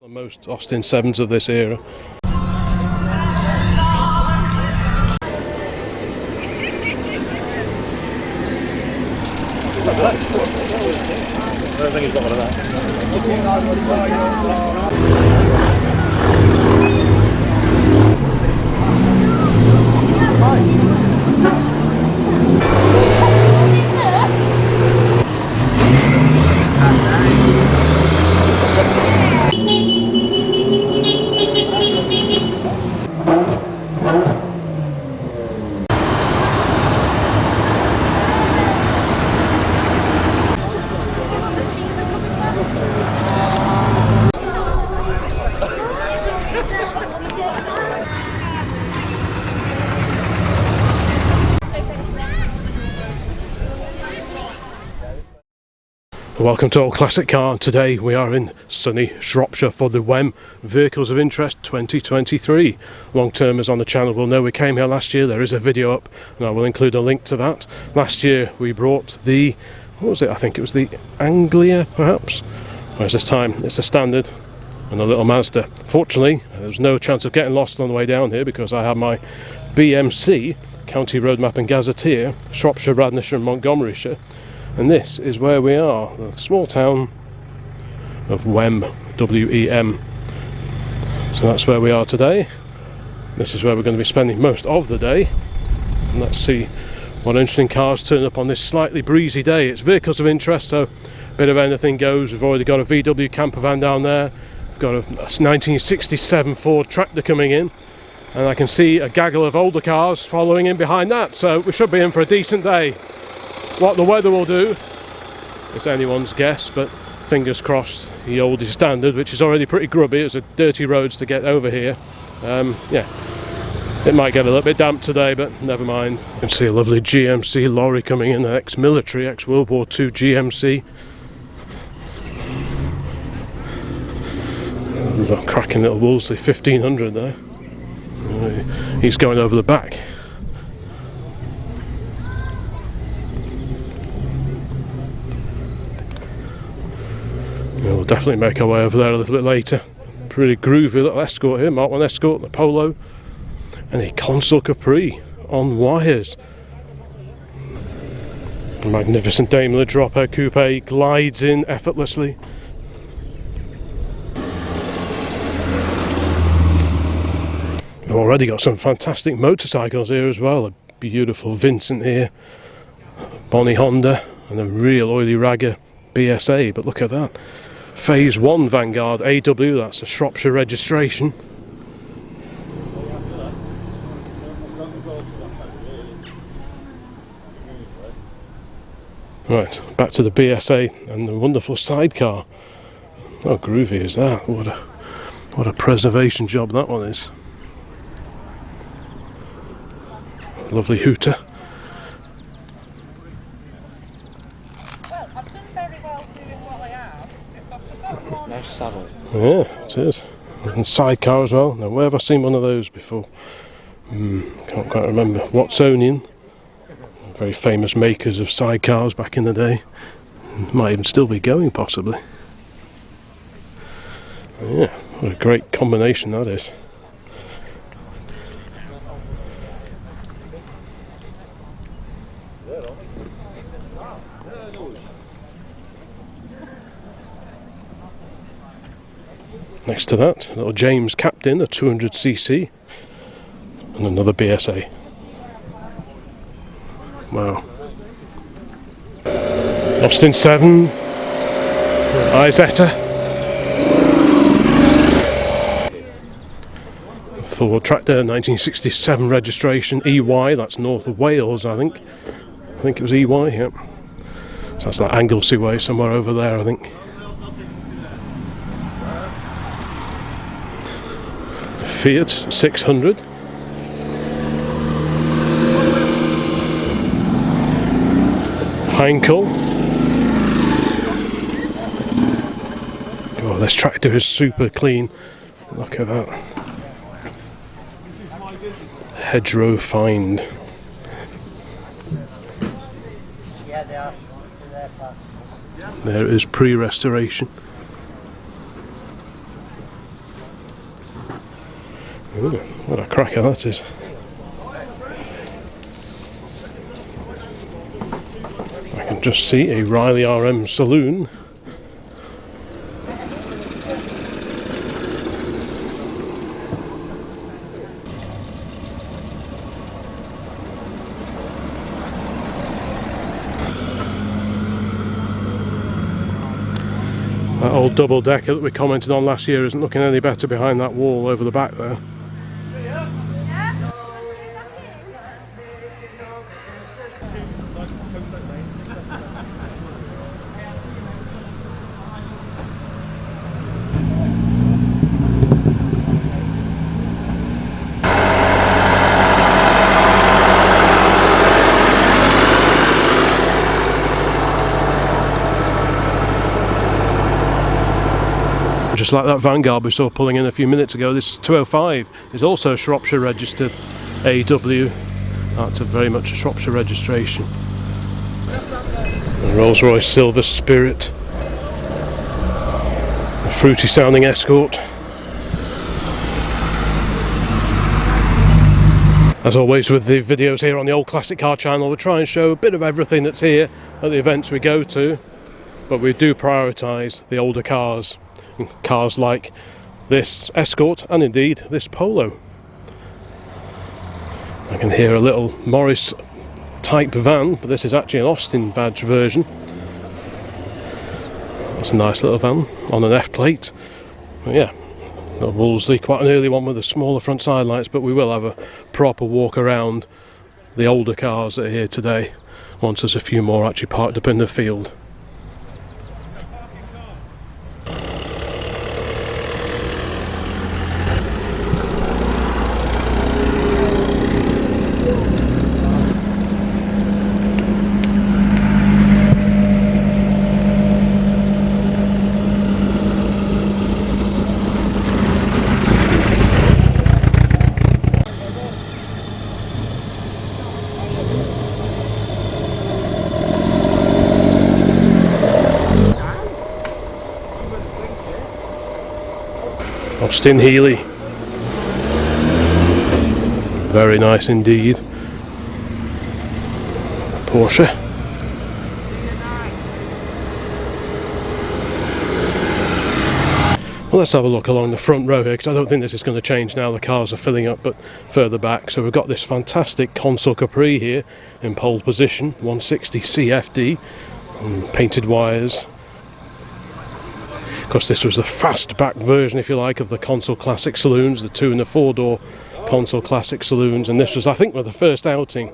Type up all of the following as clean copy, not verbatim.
Most Austin 7s of this era. I don't think he's got one of that. Welcome to Old Classic Car. Today we are in sunny Shropshire for the Wem Vehicles of Interest 2023. Long-termers on the channel will know we came here last year. There is a video up and I will include a link to that. Last year we brought the, what was it? I think it was the Anglia perhaps? Whereas this time it's a Standard and a little Mazda. Fortunately there was no chance of getting lost on the way down here because I have my BMC, County Road Map and Gazetteer, Shropshire, Radnor and Montgomeryshire. And this is where we are, the small town of Wem, W-E-M. So that's where we are today. This is where we're going to be spending most of the day. And let's see what interesting cars turn up on this slightly breezy day. It's Vehicles of Interest, so a bit of anything goes. We've already got a VW camper van down there. We've got a 1967 Ford tractor coming in. And I can see a gaggle of older cars following in behind that. So we should be in for a decent day. What the weather will do is anyone's guess, but fingers crossed. The oldie Standard, which is already pretty grubby, it's a dirty roads to get over here. Yeah, it might get a little bit damp today, but never mind. You can see a lovely GMC lorry coming in, an ex-military, ex-World War II GMC. A cracking little Wolseley 1500 there. He's going over the back. We'll definitely make our way over there a little bit later. Pretty groovy little Escort here, Mark 1 Escort, the Polo, and a Consul Capri on wires. A magnificent Daimler Dropper Coupe glides in effortlessly. We've already got some fantastic motorcycles here as well. A beautiful Vincent here, Bonnie Honda, and a real oily ragger BSA, but look at that. Phase 1 Vanguard AW, that's a Shropshire registration. Right, back to the BSA and the wonderful sidecar. How groovy is that? What a preservation job that one is. Lovely hooter. Nice saddle. Yeah, it is. And sidecar as well. Now, where have I seen one of those before? Can't quite remember. Watsonian. Very famous makers of sidecars back in the day. Might even still be going, possibly. Yeah, what a great combination that is. Next to that, a little James Captain, a 200cc, and another BSA. Wow. Austin 7, Isetta. Ford tractor, 1967 registration, EY, that's north of Wales, I think. I think it was EY, yeah. So that's like Anglesey way, somewhere over there, I think. Fiat 600. Heinkel. Oh, this tractor is super clean. Look at that. Hedgerow Find. There is pre-restoration. Ooh, what a cracker that is. I can just see a Riley RM saloon. That old double decker that we commented on last year isn't looking any better behind that wall over the back there. Just like that Vanguard we saw pulling in a few minutes ago, this 205 is also Shropshire registered AW. That's very much a Shropshire registration. A Rolls-Royce Silver Spirit. A fruity sounding Escort. As always with the videos here on the Old Classic Car channel, we try and show a bit of everything that's here at the events we go to, but we do prioritise the older cars. Cars like this Escort and indeed this Polo. I can hear a little Morris type van, but this is actually an Austin badge version. That's a nice little van on an F plate. But yeah, a Wolseley, quite an early one with the smaller front side lights, but we will have a proper walk around the older cars that are here today once there's a few more actually parked up in the field. Austin Healey. Very nice indeed. Porsche. Well, let's have a look along the front row here, because I don't think this is going to change now the cars are filling up, but further back. So we've got this fantastic Consul Capri here in pole position, 160 CFD, painted wires. Of course, this was the fastback version, if you like, of the Consul Classic saloons, the 2- and the 4-door Consul Classic saloons, and this was, I think, the first outing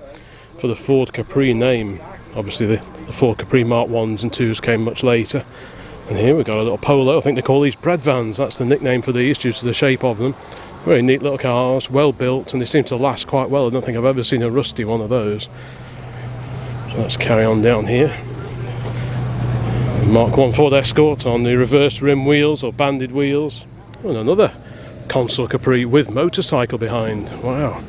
for the Ford Capri name. Obviously the Ford Capri Mark 1s and 2s came much later. And here we've got a little Polo. I think they call these bread vans, that's the nickname for these due to the shape of them. Very neat little cars, well built, and they seem to last quite well. I don't think I've ever seen a rusty one of those. So let's carry on down here. Mark 1 Ford Escort on the reverse rim wheels or banded wheels, and another Consul Capri with motorcycle behind. Wow.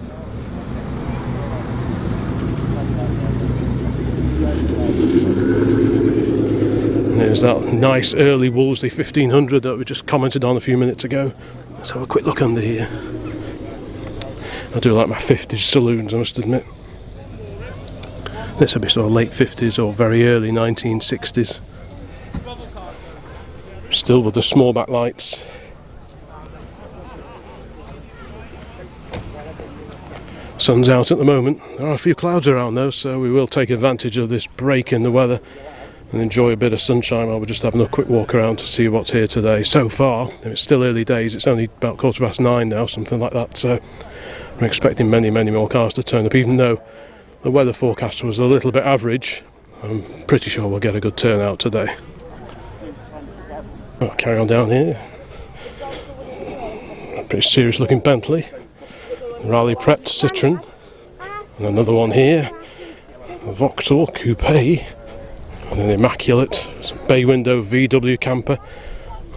There's that nice early Wolseley 1500 that we just commented on a few minutes ago. Let's have a quick look under here. I do like my 50s saloons, I must admit. This would be sort of late 50s or very early 1960s. Still with the small back lights. Sun's out at the moment. There are a few clouds around though, so we will take advantage of this break in the weather and enjoy a bit of sunshine while we're just having a quick walk around to see what's here today. So far, it's still early days, it's only about 9:15 now, something like that, so we're expecting many more cars to turn up. Even though the weather forecast was a little bit average, I'm pretty sure we'll get a good turnout today. I'll carry on down here. A pretty serious looking Bentley, Rally prepped Citroen, and another one here, a Vauxhall Coupe, and an immaculate bay window VW camper.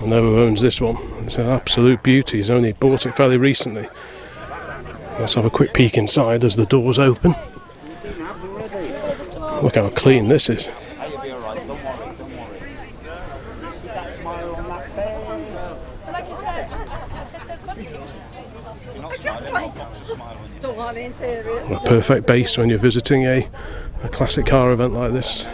I know who owns this one. It's an absolute beauty. He's only bought it fairly recently. Let's have a quick peek inside as the doors open. Look how clean this is. Don't like the interior. A perfect base when you're visiting a classic car event like this.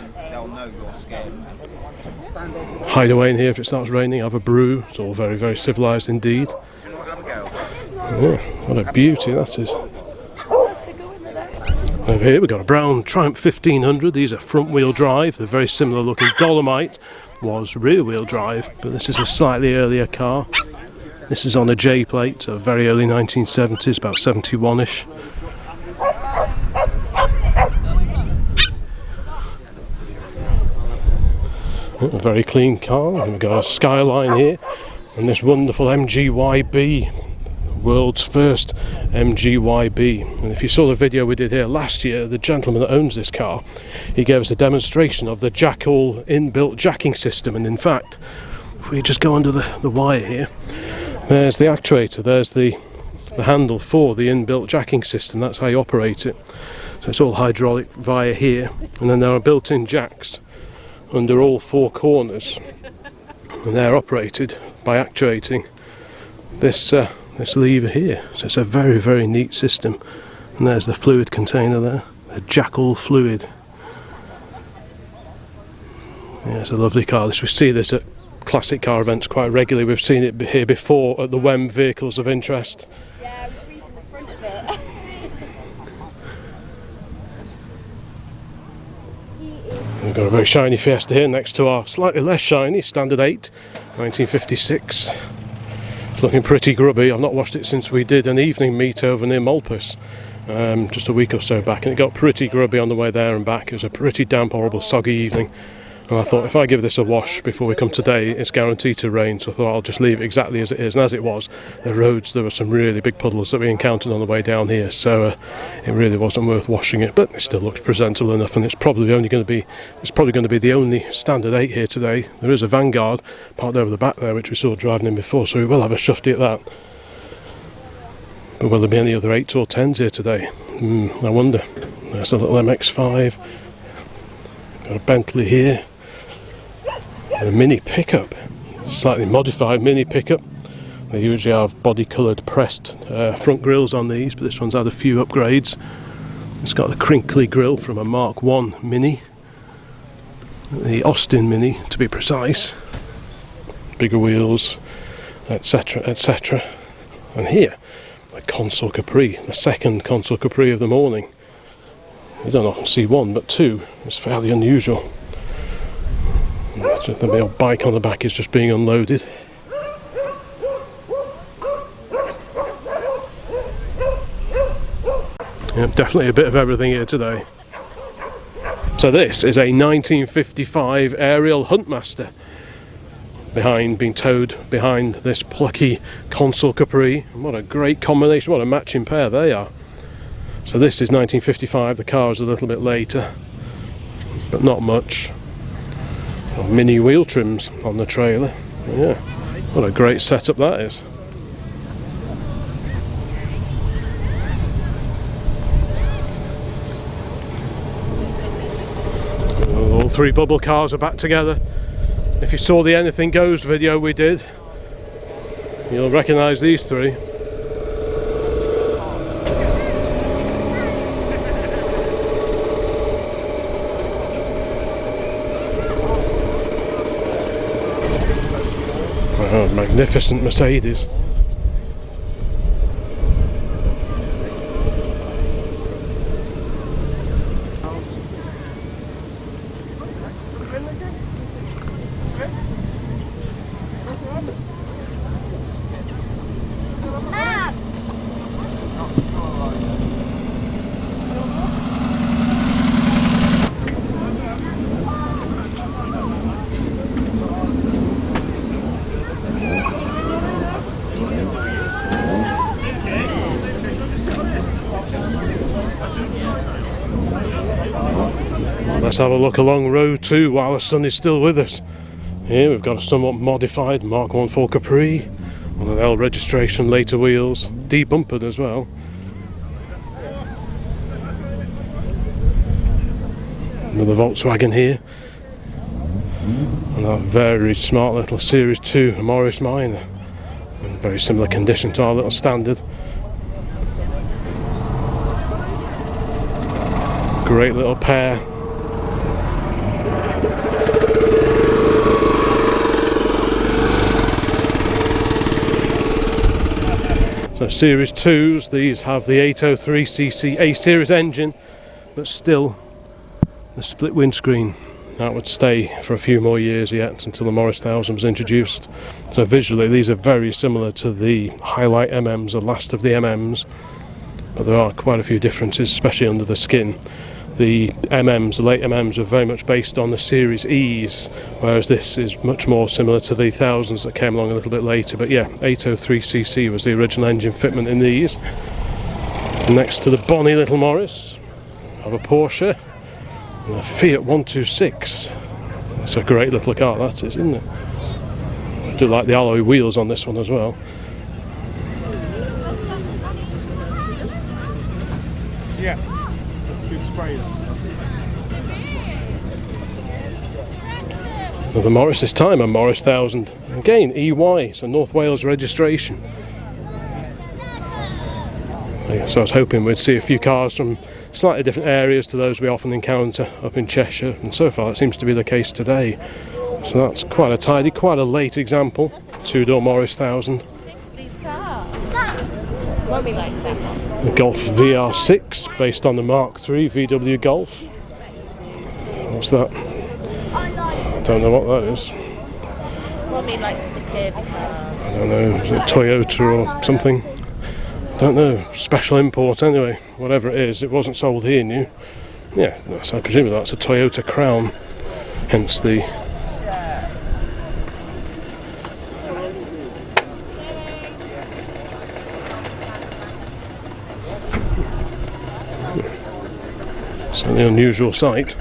Hide away in here if it starts raining, have a brew. It's all very, very civilised indeed. Yeah, what a beauty that is. Over here we've got a brown Triumph 1500. These are front wheel drive. They're very similar looking. Dolomite was rear wheel drive, but this is a slightly earlier car. This is on a J plate, so very early 1970s, about 71ish. A very clean car. And we've got a Skyline here, and this wonderful MGYB, world's first MGYB. And if you saw the video we did here last year, the gentleman that owns this car, he gave us a demonstration of the Jackal inbuilt jacking system. And in fact, if we just go under the wire here, there's the actuator, there's the handle for the inbuilt jacking system. That's how you operate it. So it's all hydraulic via here, and then there are built-in jacks under all four corners, and they're operated by actuating this lever here. So it's a very, very neat system. And there's the fluid container there, the Jackal fluid. Yeah, it's a lovely car. We see this at classic car events quite regularly. We've seen it here before at the Wem Vehicles of Interest. Yeah, I was reading the front of it. We've got a very shiny Fiesta here next to our slightly less shiny Standard 8, 1956. It's looking pretty grubby. I've not washed it since we did an evening meet over near Malpas just a week or so back, and it got pretty grubby on the way there and back. It was a pretty damp, horrible, soggy evening. And I thought, if I give this a wash before we come today, it's guaranteed to rain. So I thought I'll just leave it exactly as it is. And as it was, the roads, there were some really big puddles that we encountered on the way down here. So it really wasn't worth washing it. But it still looks presentable enough. And it's probably going to be the only Standard 8 here today. There is a Vanguard parked over the back there, which we saw driving in before. So we will have a shufty at that. But will there be any other 8s or 10s here today? I wonder. There's a little MX-5. Got a Bentley here. A mini pickup, slightly modified mini pickup. They usually have body coloured pressed front grills on these, but this one's had a few upgrades. It's got the crinkly grille from a Mark 1 Mini, the Austin Mini to be precise. Bigger wheels, etc, etc. And here, a Consul Capri, the second Consul Capri of the morning. You don't often see one, but two is fairly unusual. The old bike on the back is just being unloaded. Yeah, definitely a bit of everything here today. So this is a 1955 Ariel Huntmaster being towed behind this plucky Consul Capri. And what a great combination, what a matching pair they are. So this is 1955, the car is a little bit later, but not much. Mini wheel trims on the trailer. Yeah, what a great setup that is. All three bubble cars are back together. If you saw the Anything Goes video we did, you'll recognise these three. Oh, magnificent Mercedes. Let's have a look along row 2 while the sun is still with us. Here we've got a somewhat modified Mark 1 Ford Capri on an L registration, later wheels, debumpered as well. Another Volkswagen here. And a very smart little Series 2 Morris Minor. In very similar condition to our little Standard. Great little pair. So Series 2s, these have the 803cc A-Series engine, but still the split windscreen. That would stay for a few more years yet until the Morris 1000 was introduced. So visually these are very similar to the Highlight MMs, the last of the MMs, but there are quite a few differences, especially under the skin. The MMs, the late MMs, are very much based on the Series E's, whereas this is much more similar to the 1000s that came along a little bit later. But yeah, 803cc was the original engine fitment in these. Next to the bonny little Morris, have a Porsche and a Fiat 126. It's a great little car, that is, isn't it? I do like the alloy wheels on this one as well. Yeah, that's a good spray. Another Morris, this time a Morris 1000. Again, EY, so North Wales registration. So I was hoping we'd see a few cars from slightly different areas to those we often encounter up in Cheshire, and so far it seems to be the case today. So that's quite a tidy, quite a late example. Two-door Morris 1000. The Golf VR6, based on the Mark III VW Golf. What's that? Don't know what that is. Mummy likes the curvy cars. I don't know, is it Toyota or something? Don't know, special import anyway, whatever it is. It wasn't sold here new. Yeah, so I presume that's a Toyota Crown, hence the... Certainly an unusual sight.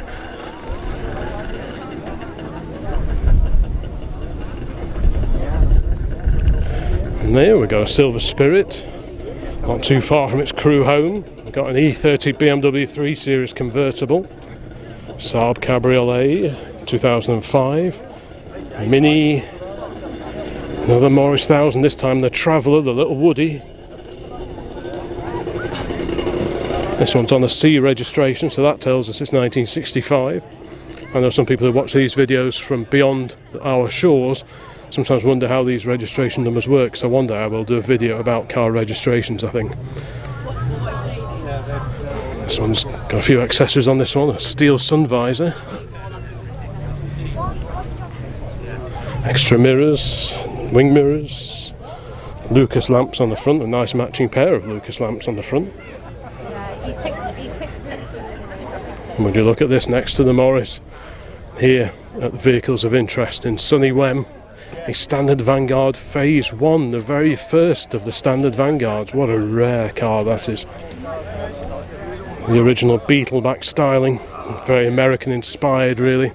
And there we got a Silver Spirit, not too far from its crew home. We've got an E30 BMW 3 Series convertible, Saab Cabriolet 2005, Mini, another Morris 1000, this time the Traveller, the little Woody. This one's on a C registration, so that tells us it's 1965. I know some people who watch these videos from beyond our shores sometimes wonder how these registration numbers work, so one day I will do a video about car registrations, I think. This one's got a few accessories on this one, a steel sun visor, extra mirrors, wing mirrors, Lucas lamps on the front, a nice matching pair of Lucas lamps on the front. And would you look at this next to the Morris, here at the Vehicles of Interest in sunny Wem, a Standard Vanguard Phase 1, the very first of the Standard Vanguards. What a rare car that is. The original Beetleback styling, very American inspired really.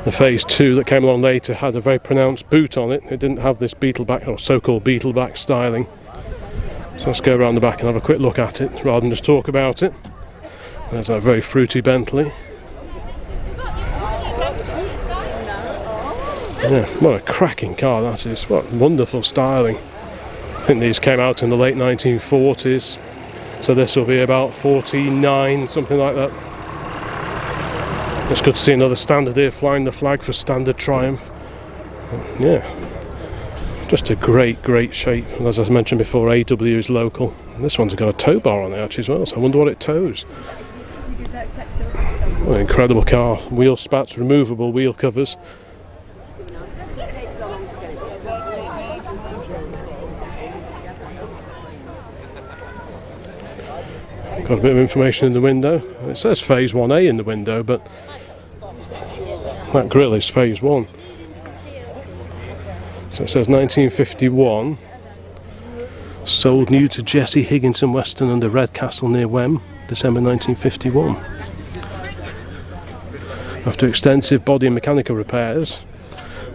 The Phase 2 that came along later had a very pronounced boot on it. It didn't have this Beetleback, or so-called Beetleback styling. So let's go around the back and have a quick look at it rather than just talk about it. There's that very fruity Bentley. Yeah, what a cracking car that is. What wonderful styling. I think these came out in the late 1940s, so this will be about 49, something like that. It's good to see another Standard here flying the flag for Standard Triumph. Yeah, just a great shape. And as I mentioned before, AW is local. And this one's got a tow bar on it actually as well, so I wonder what it tows. What an incredible car. Wheel spats, removable wheel covers. Got a bit of information in the window. It says Phase 1A in the window, but that grille is Phase 1. So it says 1951. Sold new to Jesse Higginson Weston under Redcastle near Wem, December 1951. After extensive body and mechanical repairs,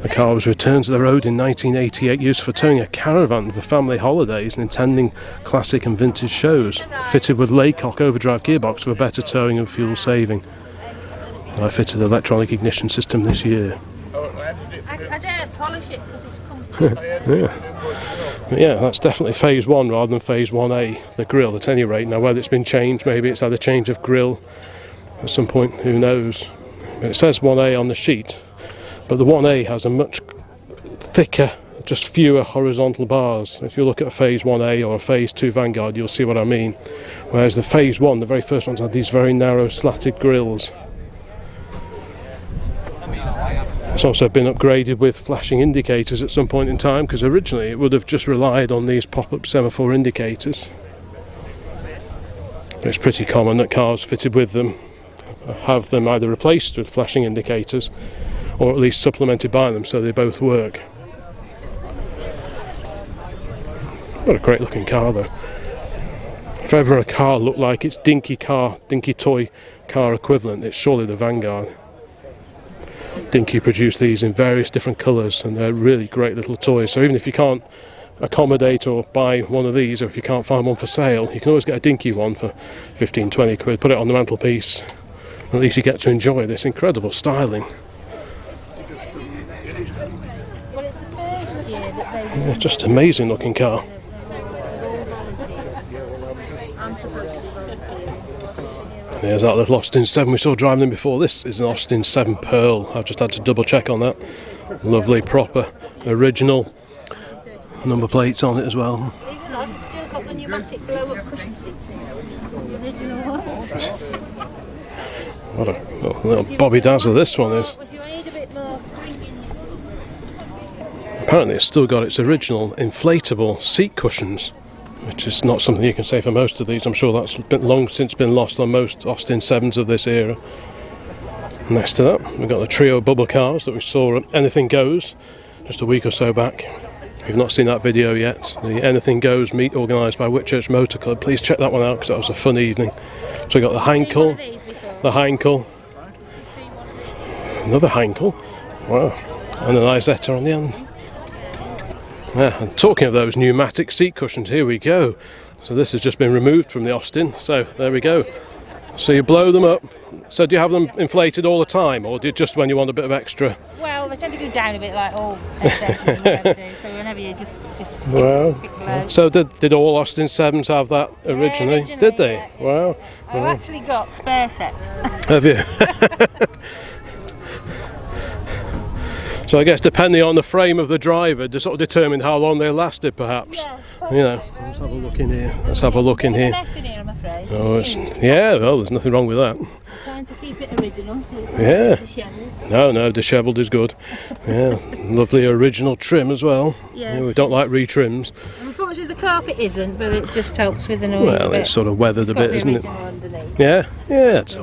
the car was returned to the road in 1988, used for towing a caravan for family holidays and attending classic and vintage shows. Fitted with Laycock overdrive gearbox for better towing and fuel saving. I fitted the electronic ignition system this year. I don't polish it because it's comfortable. Yeah. But yeah, that's definitely phase 1 rather than phase 1A, the grille at any rate. Now whether it's been changed, maybe it's had a change of grille at some point, who knows. But it says 1A on the sheet, but the 1A has a much thicker, just fewer horizontal bars. If you look at a phase 1A or a phase 2 Vanguard, you'll see what I mean. Whereas the phase 1, the very first ones, had these very narrow slatted grills. It's also been upgraded with flashing indicators at some point in time, because originally it would have just relied on these pop-up semaphore indicators. But it's pretty common that cars fitted with them have them either replaced with flashing indicators or at least supplemented by them so they both work. What a great looking car though. If ever a car looked like its dinky toy car equivalent, it's surely the Vanguard. Dinky produced these in various different colours and they're really great little toys, so even if you can't accommodate or buy one of these, or if you can't find one for sale, you can always get a dinky one for 15-20 quid, put it on the mantelpiece, and at least you get to enjoy this incredible styling. Well, it's the first year that they Yeah, just amazing looking car. I'm supposed to be volunteering. There's that little Austin 7 we saw driving in before. This is an Austin 7 Pearl. I've just had to double check on that. Lovely, proper, original number plates on it as well. Even though it's still got the pneumatic blow-up cushion seats in the original ones. What a little Bobby Dazzler this one is. If you need a bit more springing. Apparently it's still got its original inflatable seat cushions, which is not something you can say for most of these. I'm sure that's long since been lost on most Austin 7s of this era. Next to that, we've got the trio bubble cars that we saw at Anything Goes just a week or so back. If you've not seen that video yet, the Anything Goes meet organised by Whitchurch Motor Club, please check that one out because that was a fun evening. So we've got the Heinkel, another Heinkel, wow, and an Isetta on the end. Yeah, and talking of those pneumatic seat cushions, here we go. So this has just been removed from the Austin, so there we go. So you blow them up. So do you have them inflated all the time, or do you just when you want a bit of extra? Well, they tend to go down a bit like all S7s you ever do, so whenever you just Wow. quick blow. So did all Austin 7s have that originally? originally, Did they? yeah. Wow. I've actually got spare sets. Have you? So I guess depending on the frame of the driver, to sort of determine how long they lasted, perhaps. Yes. You know. Let's have a look in here. Let's have a look in here. Mess in here, I'm afraid. Oh, yeah. Well, there's nothing wrong with that. Trying to keep it original, so it's not Yeah. dishevelled. No, dishevelled is good. Yeah, lovely original trim as well. Yes. Yeah, we don't like retrims. Unfortunately, the carpet isn't, but it just helps with the noise. Well, a bit. it's sort of weathered It's a got bit, the isn't it? original underneath. Yeah, it's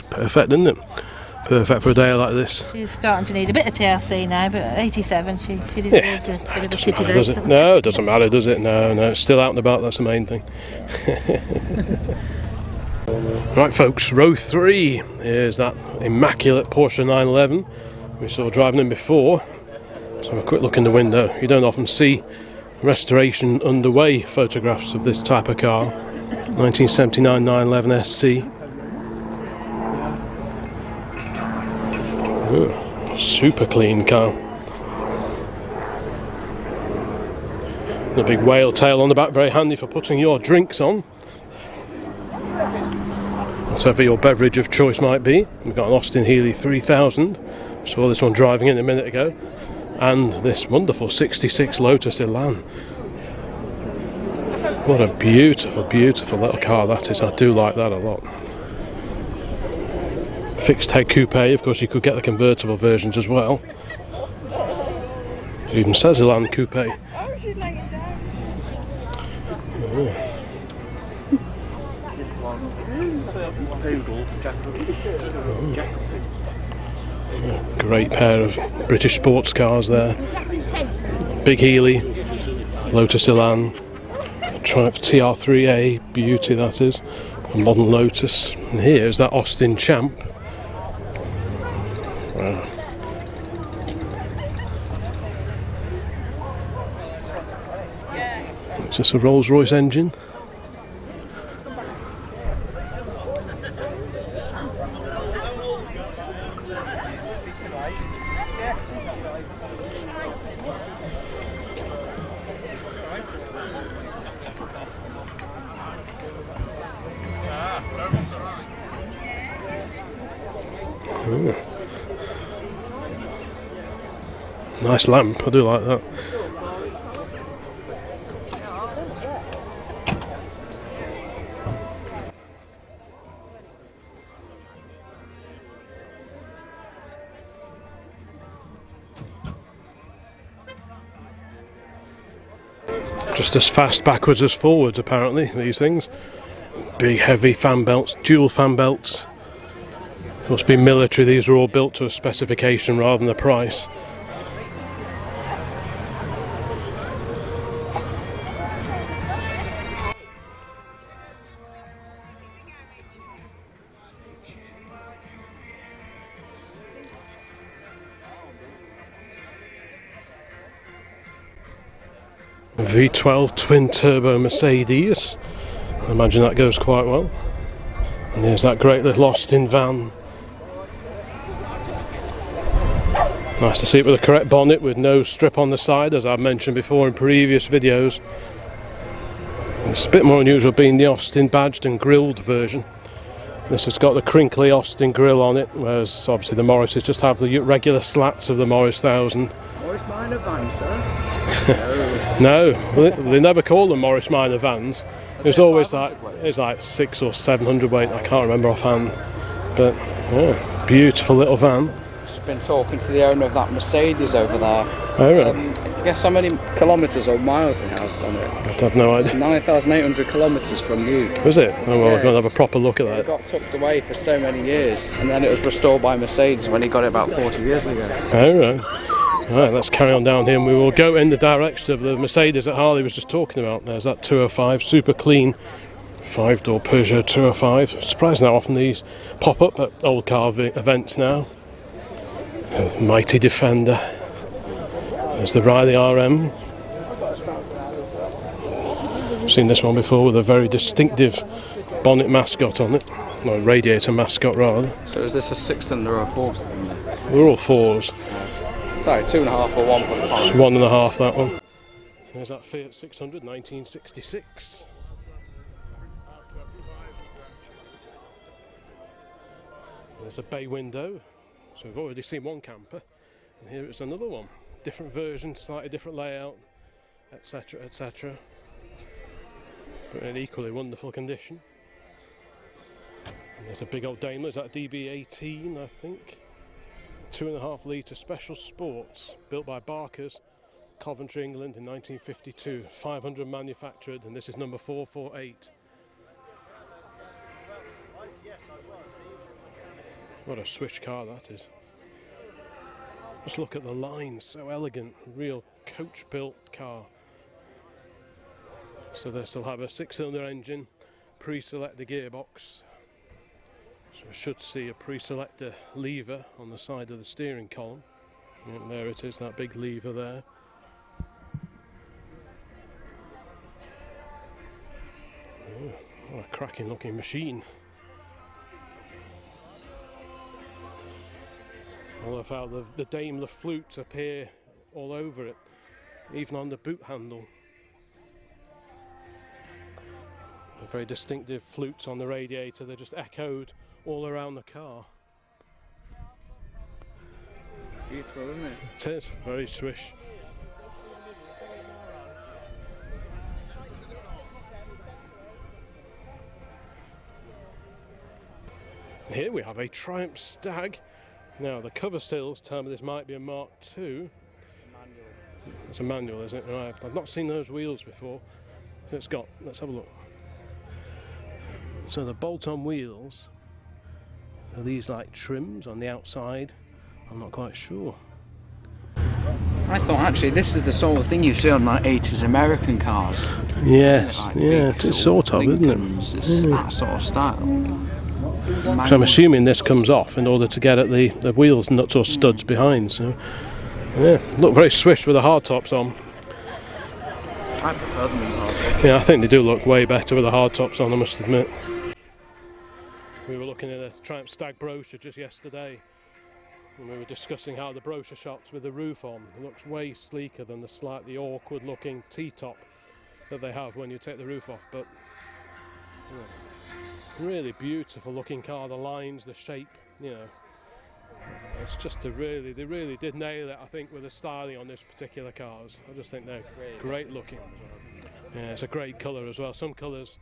perfect, isn't it? Perfect for a day like this. She's starting to need a bit of TLC now, but at 87, she deserves a bit of a Doesn't shitty matter, does base. it? No, it doesn't matter, does it? No, it's still out and about, that's the main thing. Right folks, row 3 is that immaculate Porsche 911 we saw driving in before. Let's have a quick look in the window. You don't often see restoration underway photographs of this type of car. 1979 911 SC. Ooh, super clean car. The big whale tail on the back, very handy for putting your drinks on. Whatever your beverage of choice might be. We've got an Austin Healey 3000. Saw this one driving in a minute ago. And this wonderful 66 Lotus Elan. What a beautiful, beautiful little car that is. I do like that a lot. Fixed head coupe, of course you could get the convertible versions as well. It even says Elan coupe. Great pair of British sports cars there. Big Healey, Lotus Elan, Triumph TR3A, beauty that is, a modern Lotus. And here's that Austin Champ. Wow. Is this a Rolls-Royce engine? Nice lamp, I do like that. Just as fast backwards as forwards, apparently, these things. Big heavy fan belts, dual fan belts. Must be military, these are all built to a specification rather than a price. V12 twin turbo Mercedes. I imagine that goes quite well. And there's that great little Austin van. Nice to see it with the correct bonnet with no strip on the side, as I've mentioned before in previous videos. It's a bit more unusual being the Austin badged and grilled version. This has got the crinkly Austin grill on it, whereas obviously the Morrises just have the regular slats of the Morris 1000. Morris Minor van, sir? No, they never call them Morris Minor vans. It's always like, it's like 600 or 700 weight, I can't remember offhand. But yeah, beautiful little van. Just been talking to the owner of that Mercedes over there. Oh, really? Guess how many kilometres or miles it has on it? I have no It's idea. 9,800 kilometres from you. Was it? Oh, well, Yeah, I've got to have a it's- proper look at It that. got tucked away for so many years, and then it was restored by Mercedes when he got it about 40 years ago. Oh, right. Right, let's carry on down here and we will go in the direction of the Mercedes that Harley was just talking about. There's that 205, super clean 5-door Peugeot 205. Surprising how often these pop up at old car events now. The mighty Defender. There's the Riley RM. Seen this one before with a very distinctive bonnet mascot on it. Well, radiator mascot rather. So is this a 6-cylinder or a 4-cylinder? We're all fours. Sorry, 2.5 or 1.5. 1.5 that one. There's that Fiat 600 1966. There's a bay window, so we've already seen one camper, and here is another one. Different version, slightly different layout, etc, etc. But in equally wonderful condition. And there's a big old Daimler, is that DB18 I think? 2.5 litre special sports, built by Barker's, Coventry, England in 1952. 500 manufactured, and this is number 448. What a swish car that is. Just look at the lines, so elegant, real coach built car. So this will have a 6-cylinder engine, pre-selector gearbox. So we should see a pre-selector lever on the side of the steering column. And there it is, that big lever there. Oh, what a cracking looking machine. I love how the Daimler flutes appear all over it, even on the boot handle. The very distinctive flutes on the radiator, they're just echoed all around the car. Beautiful, isn't it? It is, very swish. Here we have a Triumph Stag. Now the cover sills tell me this might be a Mark II. It's a manual, is it? Right. I've not seen those wheels before. So it's got, let's have a look. So the bolt-on wheels, are these like trims on the outside? I'm not quite sure. I thought actually this is the sort of thing you see on like 80s American cars. Yes, Like yeah, big it's sort of, isn't it? Lincolns, it's that sort of style. So I'm assuming this comes off in order to get at the wheels, nuts or studs behind. So yeah, look very swish with the hardtops on. I prefer them in hard. Yeah, I think they do look way better with the hardtops on, I must admit. We were looking at a Triumph Stag brochure just yesterday, and we were discussing how the brochure shots with the roof on, it looks way sleeker than the slightly awkward looking T-top that they have when you take the roof off. But yeah, really beautiful looking car, the lines, the shape, you know, It's just they really did nail it, I think, with the styling on this particular cars. I just think they're great looking. Yeah, it's a great colour as well. Some colours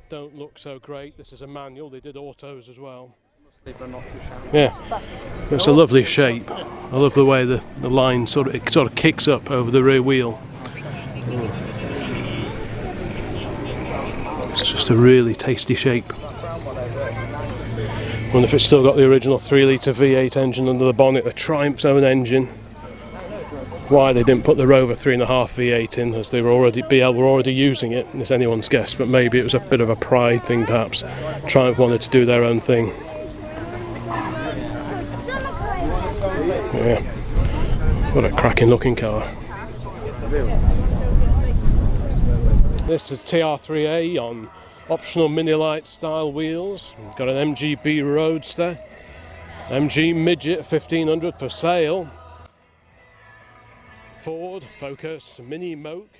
don't look so great. This is a manual. They did autos as well. Yeah, it's a lovely shape. I love the way the line sort of kicks up over the rear wheel. It's just a really tasty shape. I wonder if it's still got the original 3-litre V8 engine under the bonnet, the Triumph's own engine. Why they didn't put the Rover 3.5 V8 in, as they were BL were already using it, it's anyone's guess, but maybe it was a bit of a pride thing perhaps. Triumph wanted to do their own thing. Yeah, what a cracking looking car. This is TR3A on optional mini light style wheels. We've got an MGB Roadster, MG Midget 1500 for sale. Ford Focus Mini Moke,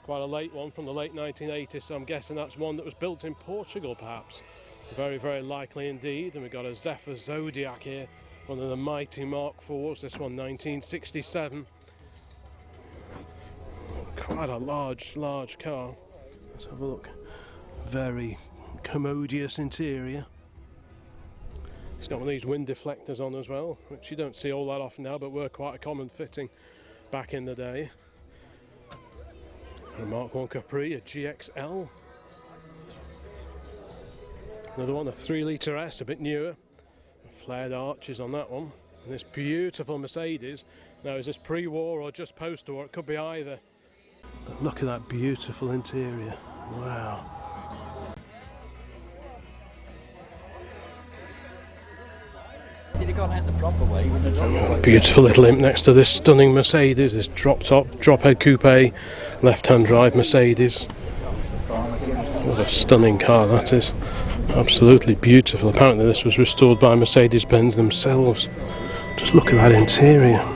quite a late one from the late 1980s, so I'm guessing that's one that was built in Portugal perhaps. Very, very likely indeed. And we've got a Zephyr Zodiac here, one of the mighty Mark IVs, this one 1967. Quite a large car. Let's have a look. Very commodious interior. It's got one of these wind deflectors on as well, which you don't see all that often now, but were quite a common fitting back in the day. A Mark I Capri, a GXL. Another one, a 3-litre S, a bit newer. Flared arches on that one. And this beautiful Mercedes. Now, is this pre-war or just post-war? It could be either. But look at that beautiful interior. Wow. Beautiful little imp next to this stunning Mercedes, this drop head coupe, left-hand drive Mercedes. What a stunning car that is. Absolutely beautiful. Apparently this was restored by Mercedes-Benz themselves. Just look at that interior.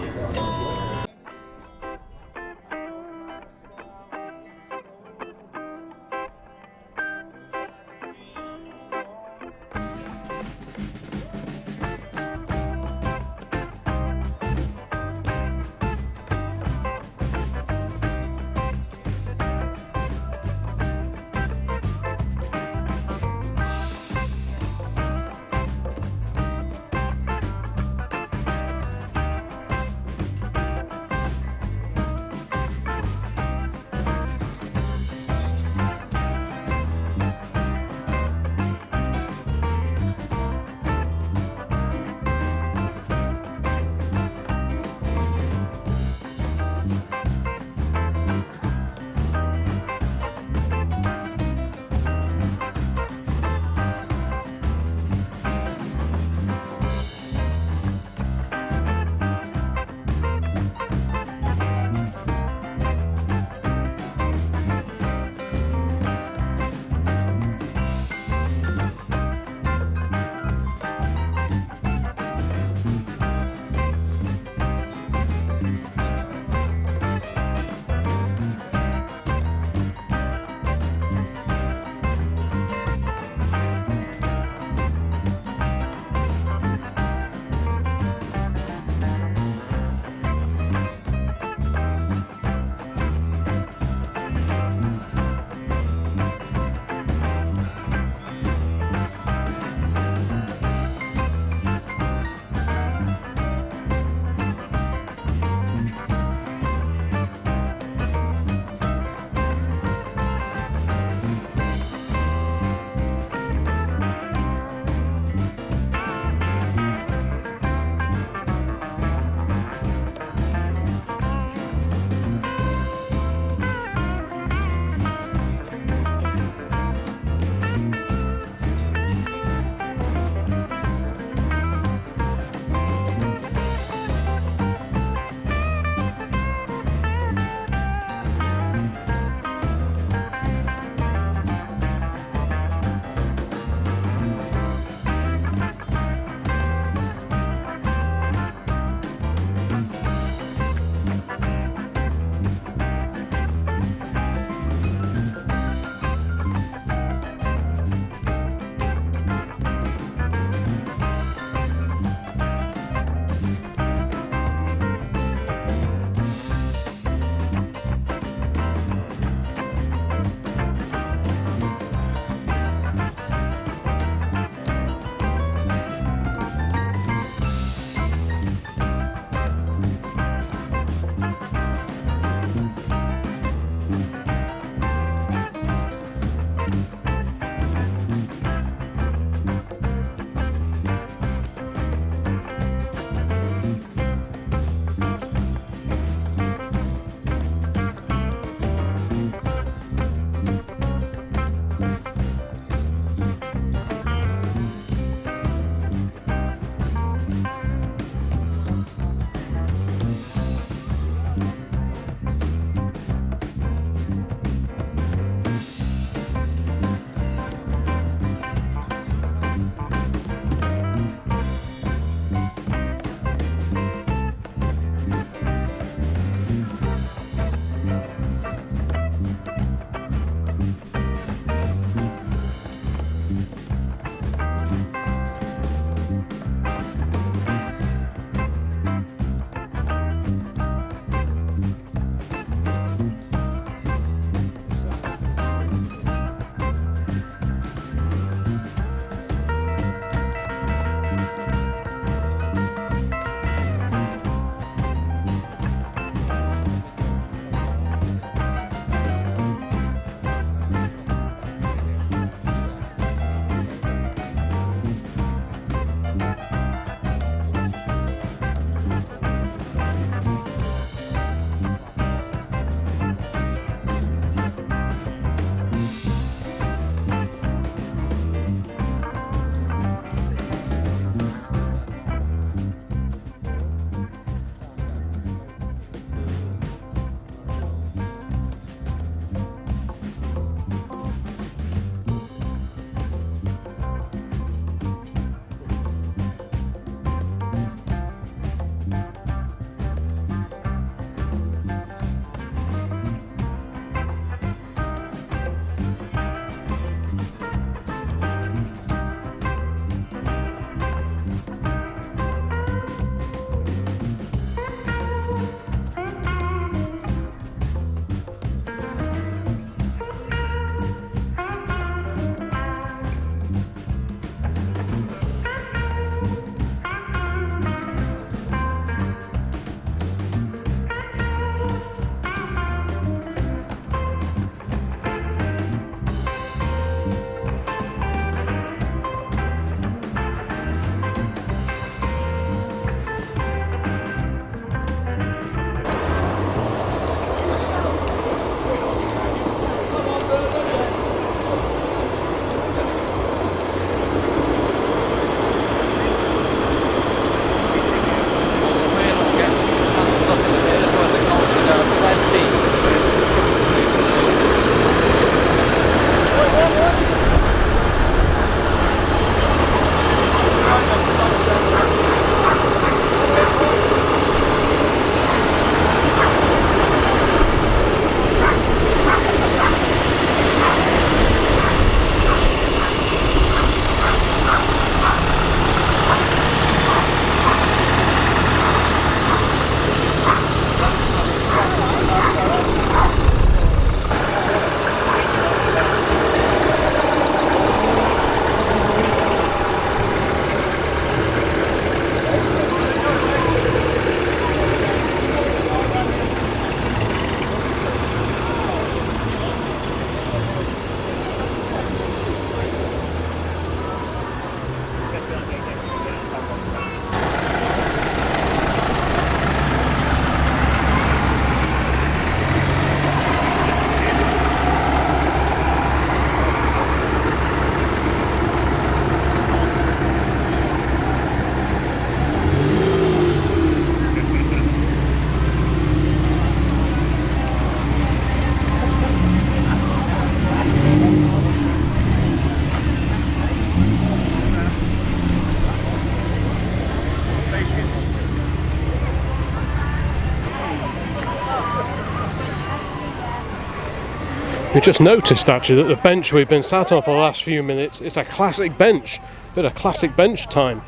We just noticed actually that the bench we've been sat on for the last few minutes is a classic bench. Bit of classic bench time.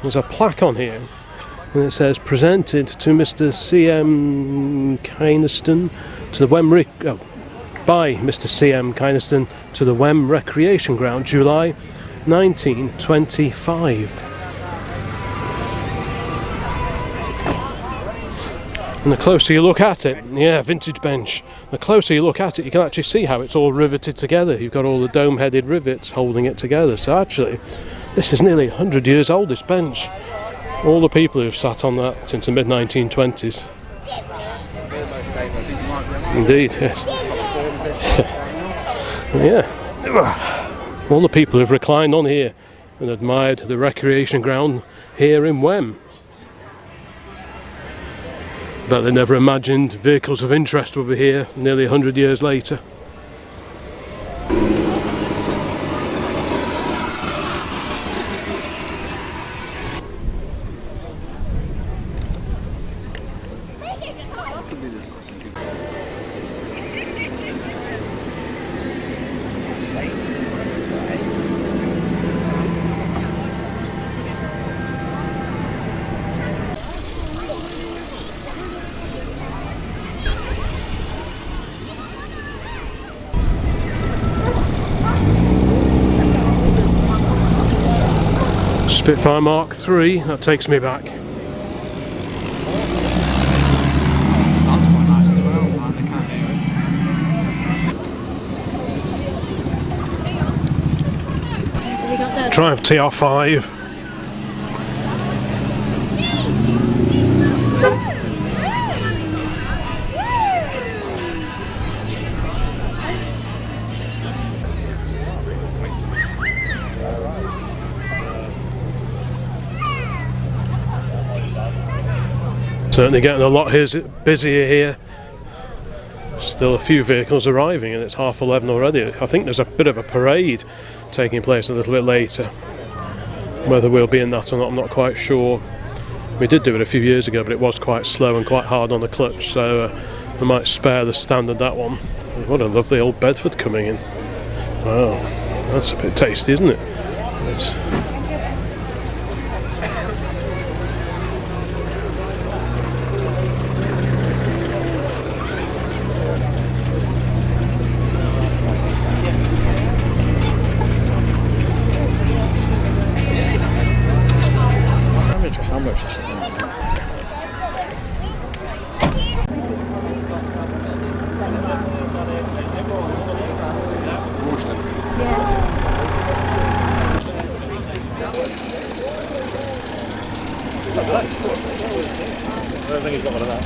There's a plaque on here and it says presented to Mr. C.M. Kynaston to the Wem by Mr. C.M. Kynaston to the Wem Recreation Ground, July 1925. And the closer you look at it, yeah, vintage bench, the closer you look at it, you can actually see how it's all riveted together. You've got all the dome-headed rivets holding it together. So actually, this is nearly 100 years old, this bench. All the people who've sat on that since the mid-1920s. Indeed, yes. Yeah. All the people who've reclined on here and admired the recreation ground here in Wem. But they never imagined vehicles of interest would be here nearly 100 years later. Spitfire Mark III, that takes me back. Sounds quite nice as well, man. They can't hear it. Have you got that? Triumph TR5. Certainly getting a lot busier here. Still a few vehicles arriving and it's 11:30 already. I think there's a bit of a parade taking place a little bit later. Whether we'll be in that or not, I'm not quite sure. We did do it a few years ago, but it was quite slow and quite hard on the clutch, so we might spare the standard that one. What a lovely old Bedford coming in. Wow, that's a bit tasty, isn't it? It's How much is it? I don't think he's got one of that.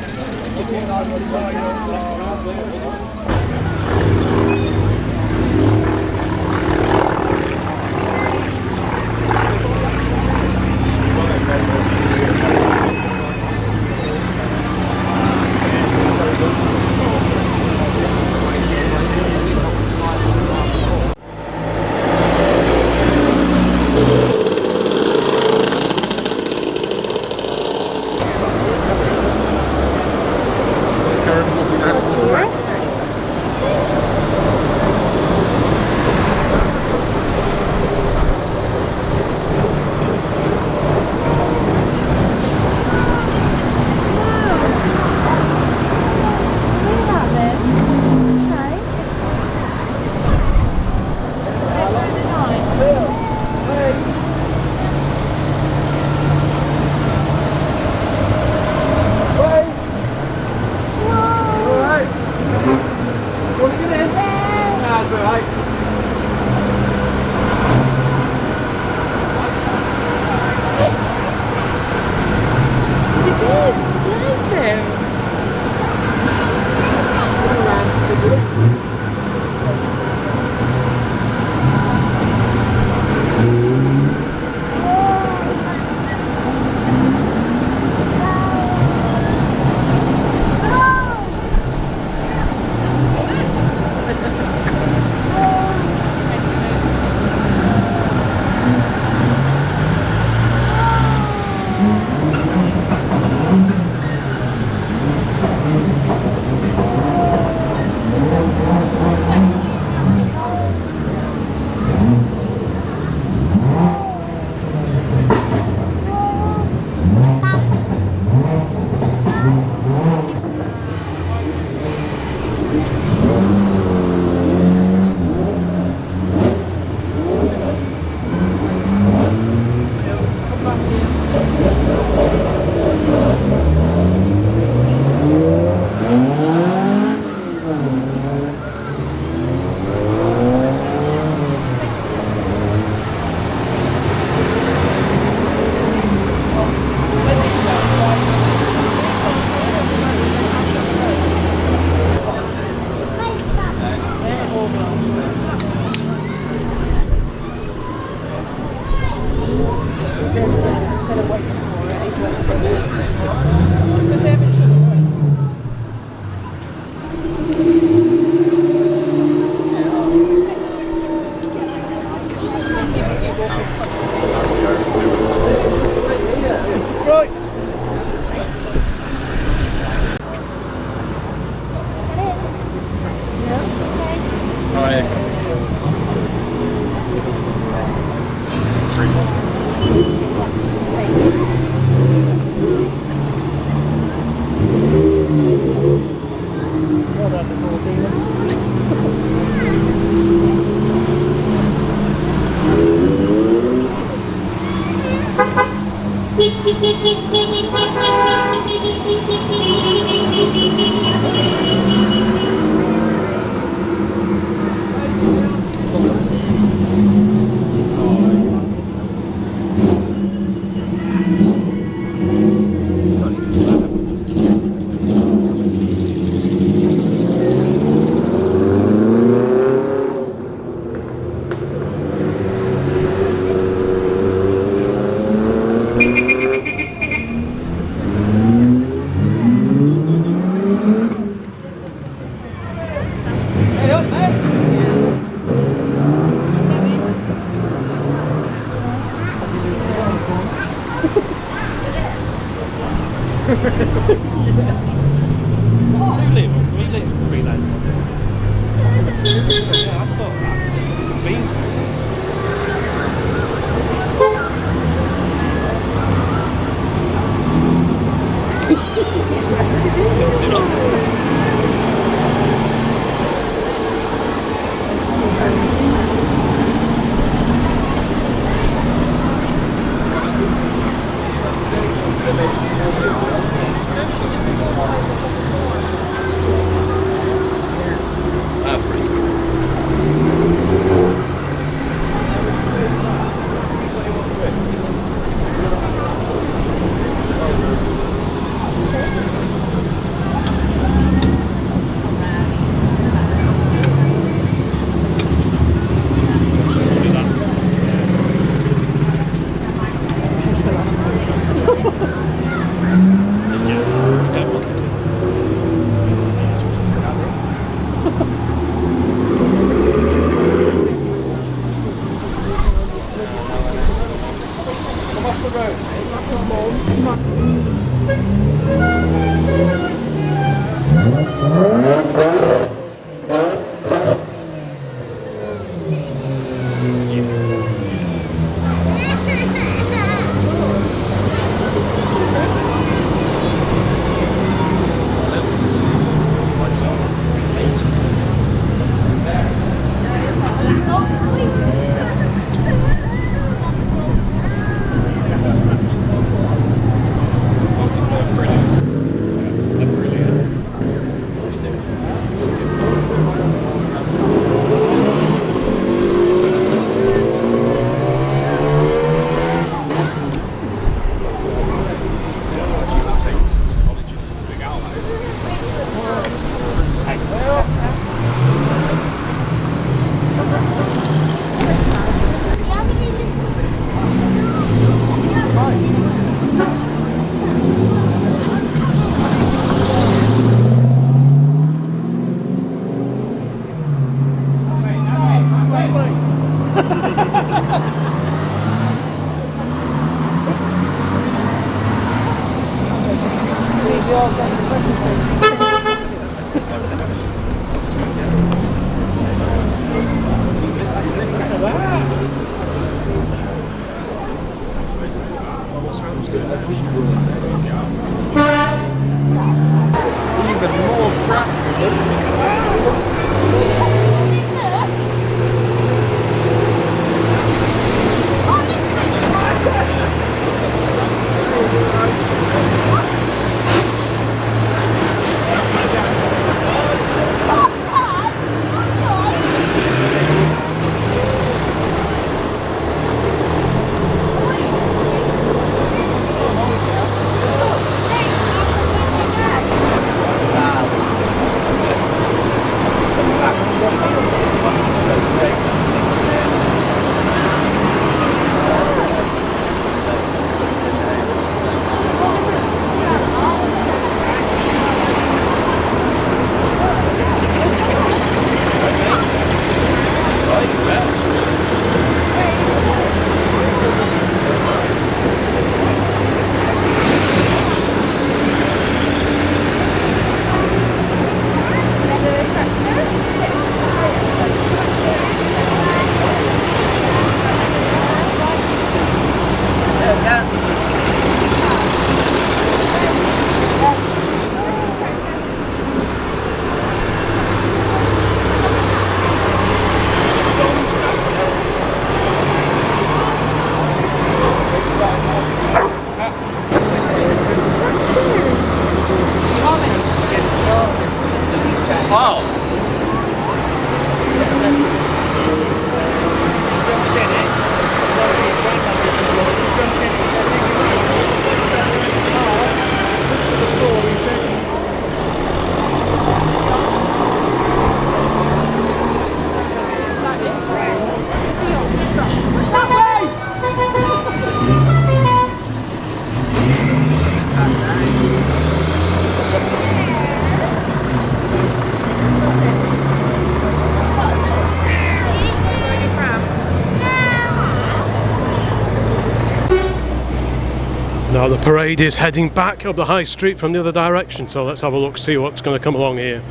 Now the parade is heading back up the high street from the other direction, so let's have a look, see what's going to come along here.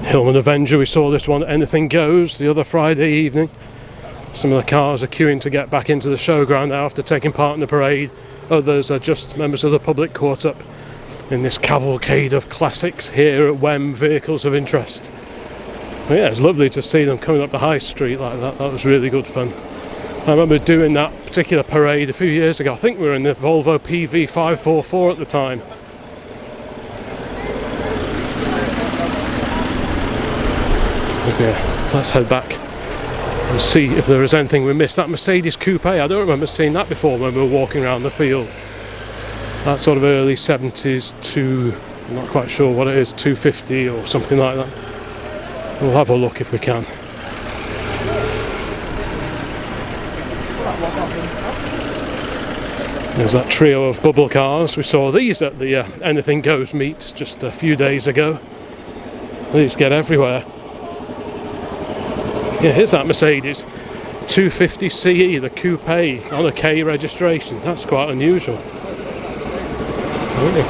Hillman Avenger, we saw this one, Anything Goes, the other Friday evening. Some of the cars are queuing to get back into the showground now after taking part in the parade. Others are just members of the public caught up in this cavalcade of classics here at Wem Vehicles of Interest. But yeah, it's lovely to see them coming up the high street like that. That was really good fun. I remember doing that particular parade a few years ago. I think we were in the Volvo PV544 at the time. Yeah, let's head back and see if there is anything we missed. That Mercedes Coupe, I don't remember seeing that before when we were walking around the field. That sort of early 70s to, I'm not quite sure what it is, 250 or something like that. We'll have a look if we can. There's that trio of bubble cars. We saw these at the Anything Goes meet just a few days ago. These get everywhere. Yeah, here's that Mercedes 250 CE, the coupe on a K registration. That's quite unusual. Really.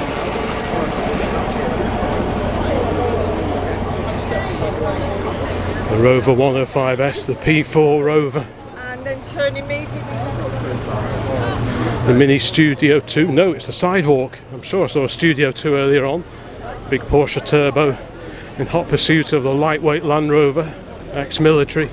The Rover 105S, the P4 Rover. And then turn immediately. The Mini Studio 2. No, it's the Sidewalk. I'm sure I saw a Studio 2 earlier on. Big Porsche Turbo in hot pursuit of the lightweight Land Rover, ex-military.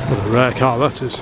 What a rare car that is.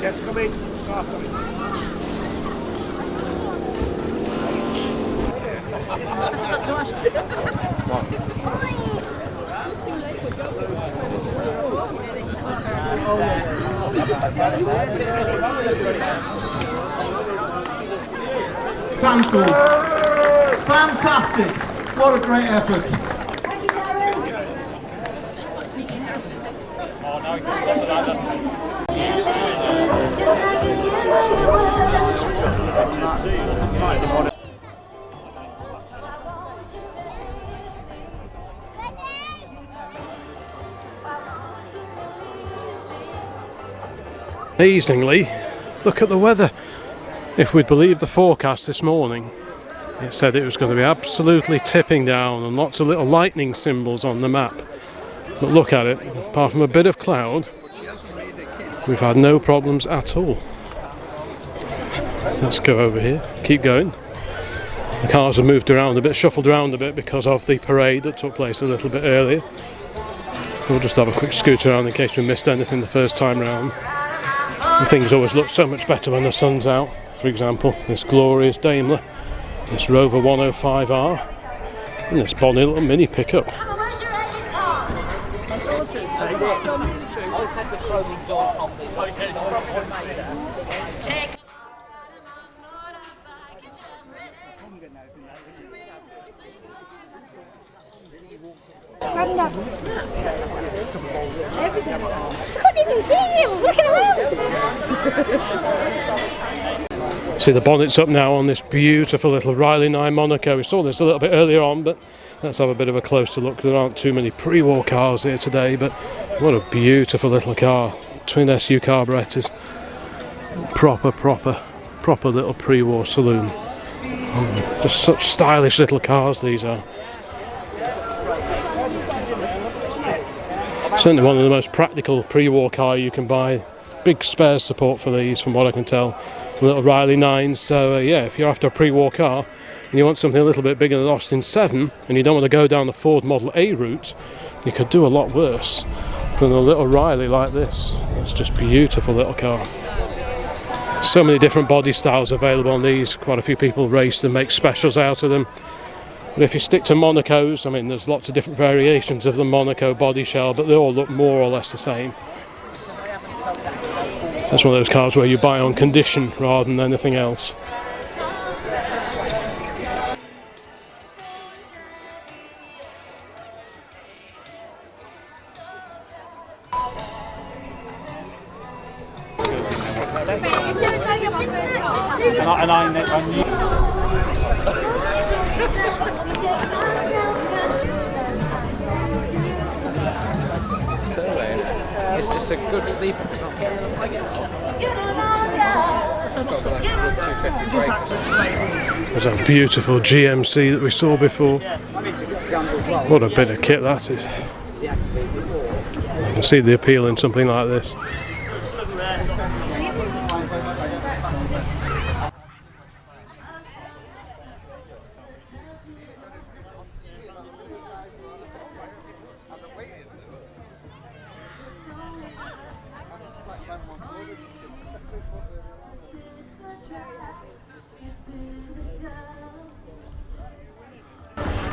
Just come in. Start coming. Cancelled. Fantastic. What a great effort. Amazingly, look at the weather. If we'd believe the forecast this morning, it said it was going to be absolutely tipping down and lots of little lightning symbols on the map. But look at it, apart from a bit of cloud, we've had no problems at all. Let's go over here, keep going. The cars have moved around a bit, shuffled around a bit because of the parade that took place a little bit earlier. We'll just have a quick scoot around in case we missed anything the first time round. And things always look so much better when the sun's out. For example, this glorious Daimler, this Rover 105R, and this bonny little mini pickup. Couldn't even see you, I was looking around. See, the bonnet's up now on this beautiful little Riley 9 Monaco. We saw this a little bit earlier on, but let's have a bit of a closer look. There aren't too many pre-war cars here today, but what a beautiful little car. Twin SU carburetors. Proper little pre-war saloon. Oh, just such stylish little cars these are. Certainly one of the most practical pre-war car you can buy. Big spare support for these from what I can tell. Little Riley 9s, so yeah, if you're after a pre-war car and you want something a little bit bigger than Austin 7 and you don't want to go down the Ford Model A route, You could do a lot worse than a little Riley like this. It's just beautiful little car. So many different body styles available on these. Quite a few people race them, make specials out of them. But if you stick to Monacos, I mean, there's lots of different variations of the Monaco body shell, but they all look more or less the same. That's one of those cars where you buy on condition rather than anything else. It's a good sleeper. It's got like a good 250 brake. There's a beautiful GMC that we saw before. What a bit of kit that is. You can see the appeal in something like this.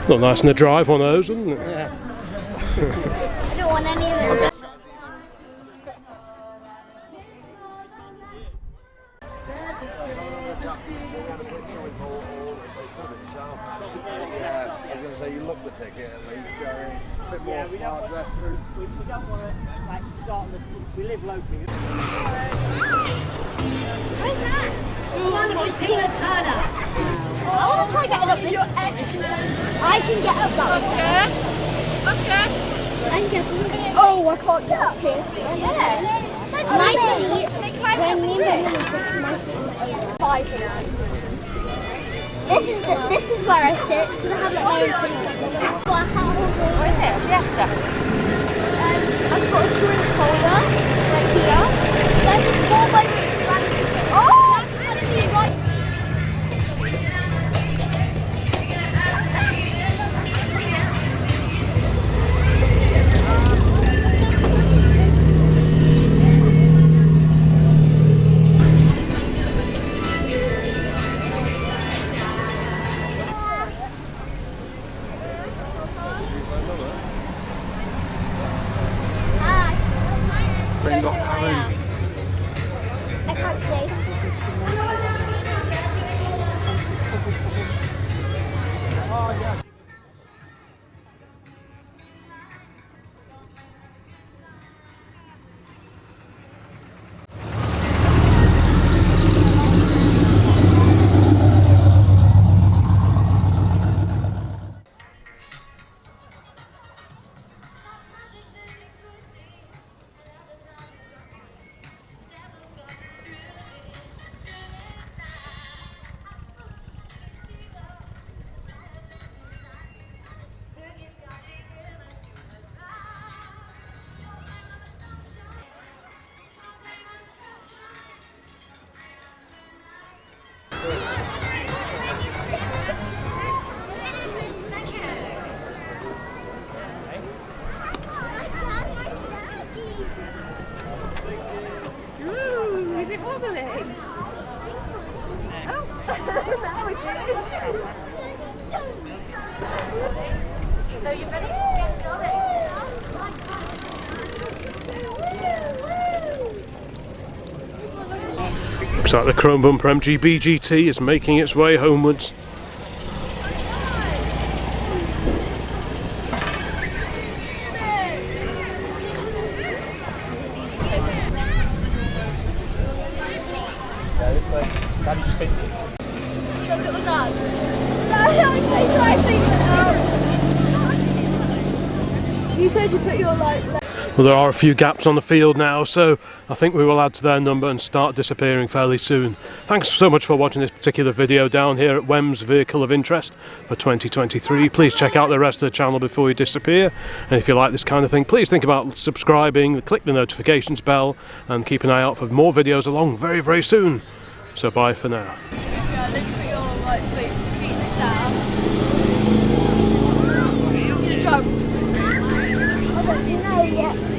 Look nice in the drive, one of those, wouldn't it? I don't want any of it. Yeah, I was going to say, you look the ticket at least, Jerry. A bit more smart dress through. We don't want to like start. We live locally. Where's that? I want to try getting up this. I can get up that. Oscar? I can get up. Oh, I can't get up here. Yeah. My seat, when me and my mum took my seat, 5 here. This is where I sit, because I have like my own thing. What is it? Fiesta? I've got a drink holder right here. There's a 4x6. Oh! That's going to be right. I can't see. Ooh, is it wobbling? Oh, now it's So you ready? Get going. Looks like the Chrome Bumper MGB GT is making its way homewards. You said you put your like. Well, there are a few gaps on the field now, so I think we will add to their number and start disappearing fairly soon. Thanks so much for watching this particular video down here at Wem's Vehicle of Interest for 2023. Please check out the rest of the channel before you disappear, and if you like this kind of thing, please think about subscribing, click the notifications bell, and keep an eye out for more videos along very, very soon. So bye for now. Jump. there yet.